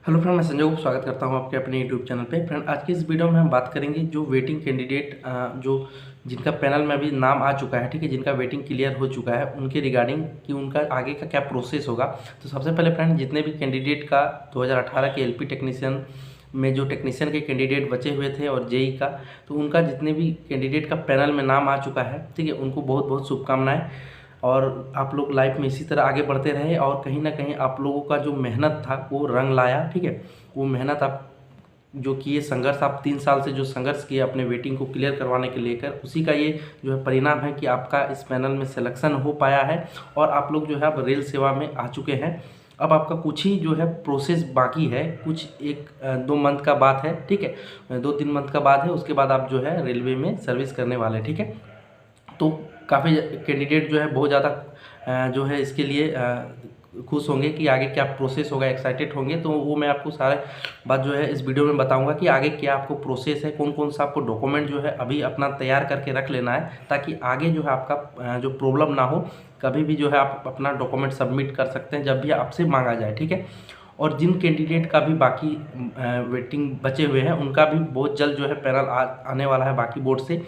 Hello friend, मैं संजय को स्वागत करता हूं आपके अपने यूट्यूब चैनल पे। फ्रेंड, आज की इस वीडियो में हम बात करेंगे जो वेटिंग कैंडिडेट जो जिनका पैनल में अभी नाम आ चुका है, ठीक है, जिनका वेटिंग क्लियर हो चुका है, उनके रिगार्डिंग कि उनका आगे का क्या प्रोसेस होगा। तो सबसे पहले फ्रेंड, जितने भी कैंडिडेट का 2018 के एलपी टेक्नीशियन में जो टेक्नीशियन के कैंडिडेट बचे हुए थे और जेई का, तो उनका जितने भी कैंडिडेट का पैनल में नाम आ चुका है, ठीक है, उनको बहुत बहुत शुभकामनाएं। और आप लोग लाइफ में इसी तरह आगे बढ़ते रहे और कहीं ना कहीं आप लोगों का जो मेहनत था वो रंग लाया, ठीक है। वो मेहनत आप जो किए, संघर्ष आप 3 साल से जो संघर्ष किए अपने वेटिंग को क्लियर करवाने के लेकर, उसी का ये जो है परिणाम है कि आपका इस पैनल में सिलेक्शन हो पाया है और आप लोग जो है अब रेल सेवा में आ चुके हैं। अब आपका कुछ ही जो है प्रोसेस बाकी है, कुछ 1-2 मंथ का बात है, ठीक है, 2-3 मंथ का बाद है, उसके बाद आप जो है रेलवे में सर्विस करने वाले हैं, ठीक है। तो काफ़ी कैंडिडेट जो है बहुत ज़्यादा जो है इसके लिए खुश होंगे कि आगे क्या प्रोसेस होगा, एक्साइटेड होंगे। तो वो मैं आपको सारे बात जो है इस वीडियो में बताऊंगा कि आगे क्या आपको प्रोसेस है, कौन कौन सा आपको डॉक्यूमेंट जो है अभी अपना तैयार करके रख लेना है, ताकि आगे जो है आपका जो प्रॉब्लम ना हो। कभी भी जो है आप अपना डॉक्यूमेंट सबमिट कर सकते हैं जब भी आपसे मांगा जाए, ठीक है। और जिन कैंडिडेट का भी बाकी वेटिंग बचे हुए हैं, उनका भी बहुत जल्द जो है पैनल आने वाला है बाकी बोर्ड से।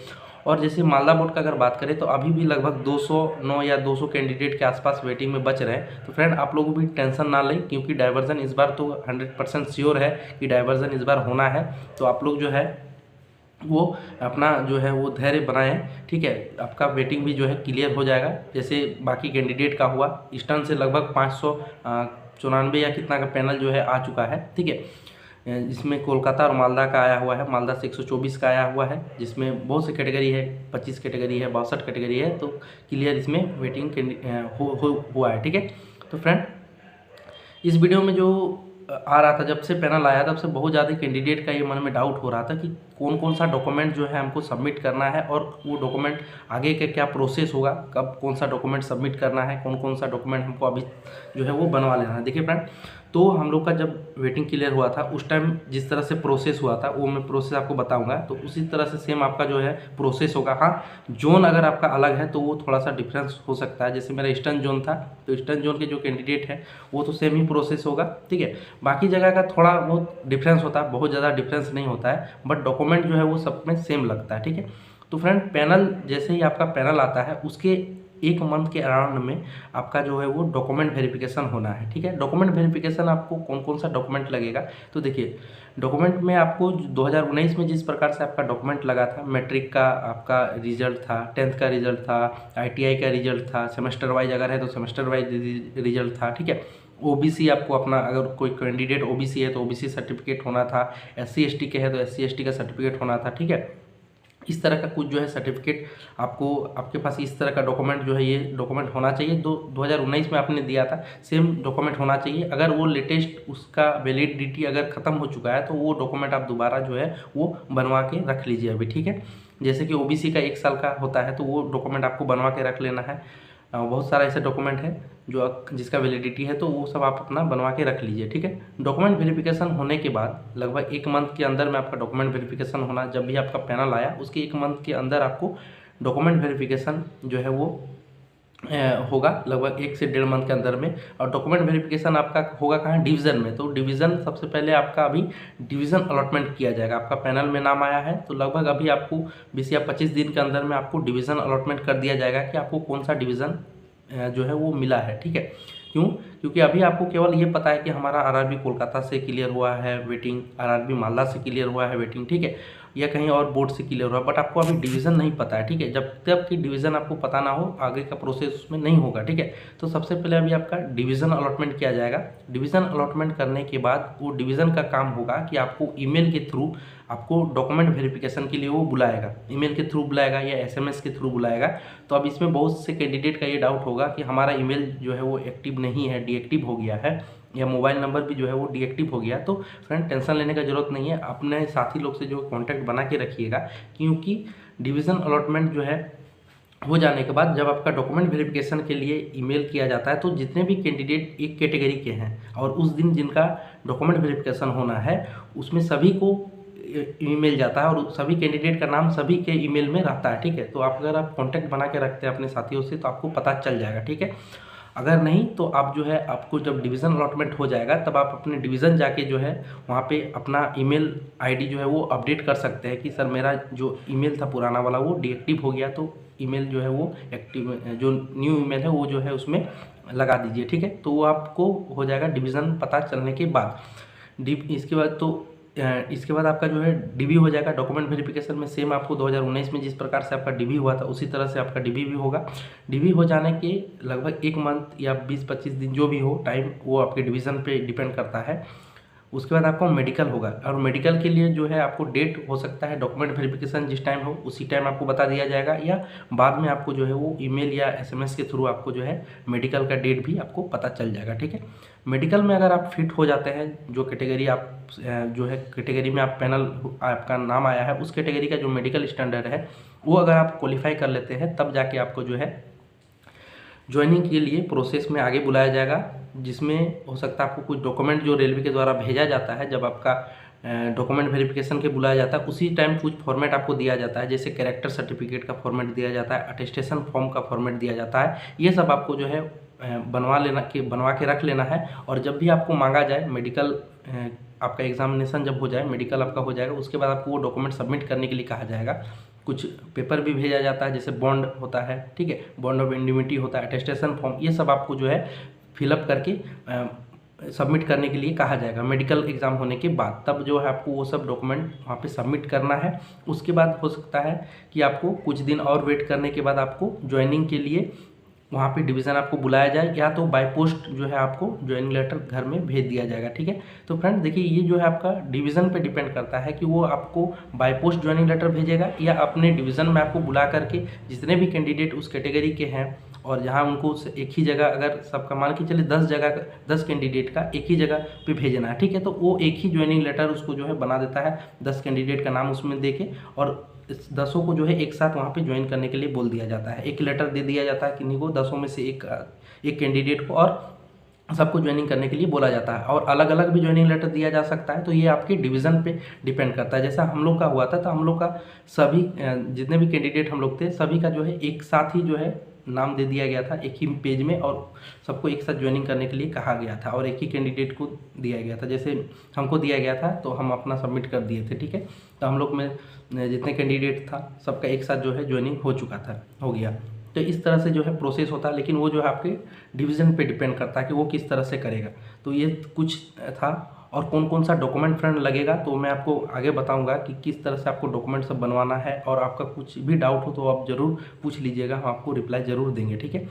और जैसे मालदा बोर्ड का अगर बात करें तो अभी भी लगभग 209 या 200 कैंडिडेट के आसपास वेटिंग में बच रहे हैं। तो फ्रेंड, आप लोगों भी टेंशन ना लें, क्योंकि डाइवर्जन इस बार तो 100% श्योर है कि डाइवर्जन इस बार होना है। तो आप लोग जो है वो अपना जो है वो धैर्य बनाएं, ठीक है। आपका वेटिंग भी जो है क्लियर हो जाएगा जैसे बाकी कैंडिडेट का हुआ। ईस्टर्न से लगभग 594 या कितना का पैनल जो है आ चुका है, ठीक है। इसमें कोलकाता और मालदा का आया हुआ है। मालदा से 124 का आया हुआ है, जिसमें बहुत सी कैटेगरी है, 25 कैटेगरी है, 62 कैटेगरी है। तो क्लियर इसमें वेटिंग हुआ है, ठीक है। तो फ्रेंड, इस वीडियो में जो आ रहा था, जब से पैनल आया तब से बहुत ज़्यादा कैंडिडेट का ये मन में डाउट हो रहा था कि कौन कौन सा डॉक्यूमेंट जो है हमको सबमिट करना है और वो डॉक्यूमेंट आगे का क्या प्रोसेस होगा, कब कौन सा डॉक्यूमेंट सबमिट करना है, कौन कौन सा डॉक्यूमेंट हमको अभी जो है वो बनवा लेना है। देखिए फ्रेंड, तो हम लोग का जब वेटिंग क्लियर हुआ था उस टाइम जिस तरह से प्रोसेस हुआ था वो मैं प्रोसेस आपको बताऊंगा। तो उसी तरह से सेम आपका जो है प्रोसेस होगा। हाँ, जोन अगर आपका अलग है तो वो थोड़ा सा डिफरेंस हो सकता है। जैसे मेरा ईस्टर्न जोन था, तो ईस्टर्न जोन के जो कैंडिडेट है वो तो सेम ही प्रोसेस होगा, ठीक है। बाकी जगह का थोड़ा बहुत डिफरेंस होता है, बहुत ज़्यादा डिफरेंस नहीं होता है, बट डॉक्यूमेंट जो है वो सब में सेम लगता है, ठीक है। तो फ्रेंड, पैनल जैसे ही आपका पैनल आता है उसके 1 मंथ के अराउंड में आपका जो है वो डॉक्यूमेंट वेरिफिकेशन होना है, ठीक है। डॉक्यूमेंट वेरिफिकेशन आपको कौन कौन सा डॉक्यूमेंट लगेगा, तो देखिए डॉक्यूमेंट में आपको 2019 में जिस प्रकार से आपका डॉक्यूमेंट लगा था, मैट्रिक का आपका रिजल्ट था, 10th का रिजल्ट था, ITI का रिजल्ट था, सेमेस्टर वाइज अगर है तो सेमेस्टर वाइज रिजल्ट था, ठीक है। ओबीसी आपको अपना, अगर कोई कैंडिडेट ओबीसी है तो ओबीसी सर्टिफिकेट होना था, SC ST के है तो SC ST का सर्टिफिकेट होना था, ठीक है। इस तरह का कुछ जो है सर्टिफिकेट आपको, आपके पास इस तरह का डॉक्यूमेंट जो है ये डॉक्यूमेंट होना चाहिए। 2019 में आपने दिया था, सेम डॉक्यूमेंट होना चाहिए। अगर वो लेटेस्ट उसका वैलिडिटी अगर ख़त्म हो चुका है तो वो डॉक्यूमेंट आप दोबारा जो है वो बनवा के रख लीजिए अभी, ठीक है। जैसे कि ओबीसी का 1 साल का होता है तो वो डॉक्यूमेंट आपको बनवा के रख लेना है। बहुत सारा ऐसे डॉक्यूमेंट है जो जिसका वैलिडिटी है, तो वो सब आप अपना बनवा के रख लीजिए, ठीक है। डॉक्यूमेंट वेरिफिकेशन होने के बाद लगभग 1 मंथ के अंदर में आपका डॉक्यूमेंट वेरिफिकेशन होना, जब भी आपका पैनल आया उसके 1 मंथ के अंदर आपको डॉक्यूमेंट वेरिफिकेशन जो है वो होगा, लगभग 1 से 1.5 मंथ के अंदर में। और डॉक्यूमेंट वेरिफिकेशन आपका होगा कहाँ, डिवीज़न में। तो डिवीज़न सबसे पहले आपका अभी डिवीज़न अलॉटमेंट किया जाएगा। आपका पैनल में नाम आया है तो लगभग अभी आपको 20 या 25 दिन के अंदर में आपको डिवीज़न अलॉटमेंट कर दिया जाएगा कि आपको कौन सा डिवीज़न जो है वो मिला है, ठीक है। क्यों? क्योंकि अभी आपको केवल ये पता है कि हमारा आरआरबी कोलकाता से क्लियर हुआ है वेटिंग, आरआरबी मालदा से क्लियर हुआ है वेटिंग, ठीक है, या कहीं और बोर्ड से क्लियर हुआ, बट आपको अभी डिवीज़न नहीं पता है, ठीक है। जब तक कि डिवीज़न आपको पता ना हो आगे का प्रोसेस उसमें नहीं होगा, ठीक है। तो सबसे पहले अभी आपका डिवीज़न अलॉटमेंट किया जाएगा। डिवीज़न अलॉटमेंट करने के बाद वो डिवीज़न का काम होगा कि आपको ईमेल के थ्रू आपको डॉक्यूमेंट वेरिफिकेशन के लिए वो बुलाएगा, ईमेल के थ्रू बुलाएगा या SMS के थ्रू बुलाएगा। तो अब इसमें बहुत से कैंडिडेट का ये डाउट होगा कि हमारा ईमेल जो है वो एक्टिव नहीं है, डीएक्टिव हो गया है, या मोबाइल नंबर भी जो है वो डीएक्टिव हो गया। तो फ्रेंड, टेंशन लेने का ज़रूरत नहीं है, अपने साथी लोग से जो कॉन्टैक्ट बना के रखिएगा, क्योंकि डिवीज़न अलॉटमेंट जो है हो जाने के बाद जब आपका डॉक्यूमेंट वेरिफिकेशन के लिए ईमेल किया जाता है, तो जितने भी कैंडिडेट एक कैटेगरी के हैं और उस दिन जिनका डॉक्यूमेंट वेरिफिकेशन होना है उसमें सभी को ईमेल जाता है और सभी कैंडिडेट का नाम सभी के ईमेल में रहता है, ठीक है। तो आप अगर आप कांटेक्ट बना के रखते हैं अपने साथियों से तो आपको पता चल जाएगा, ठीक है। अगर नहीं तो आप जो है आपको जब डिवीज़न अलॉटमेंट हो जाएगा तब आप अपने डिवीज़न जाके जो है वहाँ पे अपना ईमेल आईडी जो है वो अपडेट कर सकते हैं कि सर मेरा जो ईमेल था पुराना वाला वो डीएक्टिव हो गया, तो ईमेल जो है वो एक्टिव, जो न्यू ईमेल है वो जो है उसमें लगा दीजिए। ठीक है, तो वो आपको हो जाएगा डिवीज़न पता चलने के बाद। इसके बाद इसके बाद आपका जो है डीबी हो जाएगा। डॉक्यूमेंट वेरिफिकेशन में सेम आपको 2019 में जिस प्रकार से आपका डीबी हुआ था उसी तरह से आपका डीबी भी होगा। डीबी हो जाने के लगभग 1 मंथ या 20-25 दिन जो भी हो टाइम, वो आपके डिवीज़न पे डिपेंड करता है। उसके बाद आपको मेडिकल होगा, और मेडिकल के लिए जो है आपको डेट हो सकता है डॉक्यूमेंट वेरिफिकेशन जिस टाइम हो उसी टाइम आपको बता दिया जाएगा, या बाद में आपको जो है वो ईमेल या एसएमएस के थ्रू आपको जो है मेडिकल का डेट भी आपको पता चल जाएगा। ठीक है, मेडिकल में अगर आप फिट हो जाते हैं, जो कैटेगरी आप जो है कैटेगरी में आप पैनल आपका नाम आया है उस कैटेगरी का जो मेडिकल स्टैंडर्ड है वो अगर आप क्वालिफाई कर लेते हैं, तब जाके आपको जो है ज्वाइनिंग के लिए प्रोसेस में आगे बुलाया जाएगा, जिसमें हो सकता है आपको कुछ डॉक्यूमेंट जो रेलवे के द्वारा भेजा जाता है, जब आपका डॉक्यूमेंट वेरिफिकेशन के बुलाया जाता है उसी टाइम कुछ फॉर्मेट आपको दिया जाता है, जैसे कैरेक्टर सर्टिफिकेट का फॉर्मेट दिया जाता है, अटेस्टेशन फॉर्म का फॉर्मेट दिया जाता है। ये सब आपको जो है बनवा के रख लेना है, और जब भी आपको मांगा जाए मेडिकल, आपका एग्जामिनेशन जब हो जाए, मेडिकल आपका हो जाएगा, उसके बाद आपको वो डॉक्यूमेंट सबमिट करने के लिए कहा जाएगा। कुछ पेपर भी भेजा जाता है, जैसे बॉन्ड होता है, ठीक है, बॉन्ड ऑफ इंडिमिटी होता है, अटेस्टेशन फॉर्म, ये सब आपको जो है फिलअप करके सबमिट करने के लिए कहा जाएगा मेडिकल एग्ज़ाम होने के बाद। तब जो है आपको वो सब डॉक्यूमेंट वहाँ पे सबमिट करना है। उसके बाद हो सकता है कि आपको कुछ दिन और वेट करने के बाद आपको ज्वाइनिंग के लिए वहाँ पे डिवीज़न आपको बुलाया जाए, या तो बाय पोस्ट जो है आपको ज्वाइनिंग लेटर घर में भेज दिया जाएगा। ठीक है, तो फ्रेंड देखिए ये जो है आपका डिवीज़न पे डिपेंड करता है कि वो आपको बाय पोस्ट ज्वाइनिंग लेटर भेजेगा, या अपने डिवीज़न में आपको बुला करके जितने भी कैंडिडेट उस कैटेगरी के हैं, और जहाँ उनको एक ही जगह, अगर सबका मान के चलिए 10 कैंडिडेट का एक ही जगह पे भेजना है, ठीक है, तो वो एक ही ज्वाइनिंग लेटर उसको जो है बना देता है, 10 कैंडिडेट का नाम उसमें दे के, और इस 10 को जो है एक साथ वहाँ पे ज्वाइन करने के लिए बोल दिया जाता है। एक लेटर दे दिया जाता है किन्हीं को, 10 में से एक कैंडिडेट को, और सबको ज्वाइनिंग करने के लिए बोला जाता है। और अलग अलग भी ज्वाइनिंग लेटर दिया जा सकता है, तो ये आपके डिवीज़न पे डिपेंड करता है। जैसा हम लोग का हुआ था, तो हम लोग का सभी जितने भी कैंडिडेट हम लोग थे सभी का जो है एक साथ ही जो है नाम दे दिया गया था एक ही पेज में, और सबको एक साथ ज्वाइनिंग करने के लिए कहा गया था, और एक ही कैंडिडेट को दिया गया था। जैसे हमको दिया गया था तो हम अपना सबमिट कर दिए थे। ठीक है, तो हम लोग में जितने कैंडिडेट था सबका एक साथ जो है ज्वाइनिंग हो गया। तो इस तरह से जो है प्रोसेस होता है, लेकिन वो जो है आपके डिवीज़न पे डिपेंड करता है कि वो किस तरह से करेगा। तो ये कुछ था, और कौन कौन सा डॉक्यूमेंट फ्रेंड लगेगा तो मैं आपको आगे बताऊंगा कि किस तरह से आपको डॉक्यूमेंट सब बनवाना है। और आपका कुछ भी डाउट हो तो आप ज़रूर पूछ लीजिएगा, हम आपको रिप्लाई ज़रूर देंगे। ठीक है,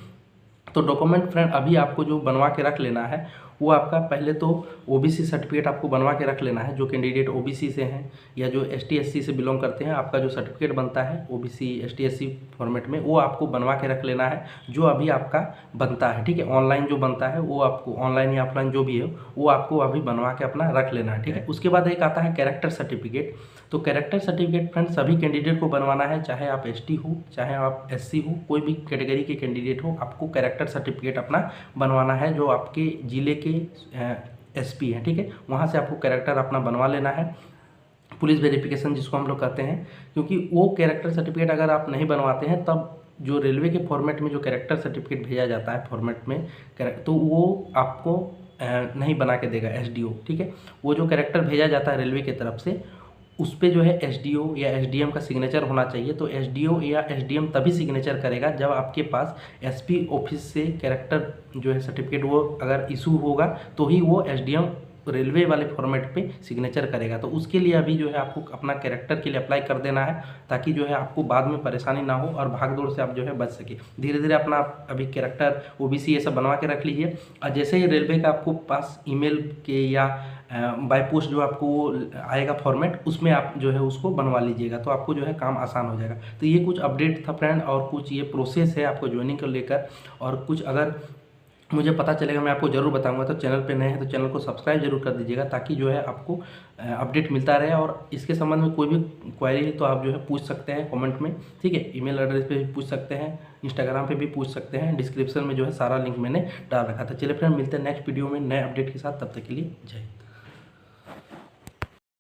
तो डॉक्यूमेंट फ्रेंड अभी आपको जो बनवा के रख लेना है वो आपका पहले तो ओबीसी सर्टिफिकेट आपको बनवा के रख लेना है। जो कैंडिडेट ओबीसी से हैं या जो एसटी एससी से बिलोंग करते हैं, आपका जो सर्टिफिकेट बनता है ओबीसी एसटी एससी फॉर्मेट में, वो आपको बनवा के रख लेना है, जो अभी आपका बनता है। ठीक है, ऑनलाइन जो बनता है वो आपको, ऑनलाइन या ऑफलाइन जो भी है वो आपको अभी बनवा के अपना रख लेना है। ठीक है, उसके बाद एक आता है कैरेक्टर सर्टिफिकेट। तो कैरेक्टर सर्टिफिकेट फ्रेंड सभी कैंडिडेट को बनवाना है, चाहे आप एसटी हो चाहे आप एससी हो, कोई भी कैटेगरी के कैंडिडेट हो, आपको कैरेक्टर सर्टिफिकेट अपना बनवाना है। जो आपके ज़िले के एसपी हैं, ठीक है, वहाँ से आपको कैरेक्टर अपना बनवा लेना है, पुलिस वेरिफिकेशन जिसको हम लोग कहते हैं। क्योंकि वो कैरेक्टर सर्टिफिकेट अगर आप नहीं बनवाते हैं, तब जो रेलवे के फॉर्मेट में जो कैरेक्टर सर्टिफिकेट भेजा जाता है फॉर्मेट में, तो वो आपको नहीं बना के देगा एसडीओ। ठीक है, वो जो कैरेक्टर भेजा जाता है रेलवे की तरफ से, उस पर जो है एसडीओ या एसडीएम का सिग्नेचर होना चाहिए। तो एसडीओ या एसडीएम तभी सिग्नेचर करेगा जब आपके पास एसपी ऑफिस से कैरेक्टर जो है सर्टिफिकेट वो अगर इशू होगा, तो ही वो एसडीएम रेलवे वाले फॉर्मेट पे सिग्नेचर करेगा। तो उसके लिए अभी जो है आपको अपना कैरेक्टर के लिए अप्लाई कर देना है, ताकि जो है आपको बाद में परेशानी ना हो और भागदौड़ से आप जो है बच सके। धीरे धीरे अपना अभी कैरेक्टर ओबीसी ये सब बनवा के रख लीजिए, और जैसे ही रेलवे का आपको पास ईमेल के या बाय पोस्ट जो आपको आएगा फॉर्मेट, उसमें आप जो है उसको बनवा लीजिएगा, तो आपको जो है काम आसान हो जाएगा। तो ये कुछ अपडेट था फ्रेंड, और कुछ ये प्रोसेस है आपको ज्वाइनिंग को लेकर, और कुछ अगर मुझे पता चलेगा मैं आपको ज़रूर बताऊंगा। तो चैनल पे नए हैं तो चैनल को सब्सक्राइब जरूर कर दीजिएगा, ताकि जो है आपको अपडेट मिलता रहे। और इसके संबंध में कोई भी क्वेरी है तो आप जो है पूछ सकते हैं कमेंट में। ठीक है, ईमेल एड्रेस पे भी पूछ सकते हैं, इंस्टाग्राम पे भी पूछ सकते हैं, डिस्क्रिप्शन में जो है सारा लिंक मैंने डाल रखा था। चलिए फ्रेंड, मिलते हैं नेक्स्ट वीडियो में नए अपडेट के साथ, तब तक के लिए जय हिंद।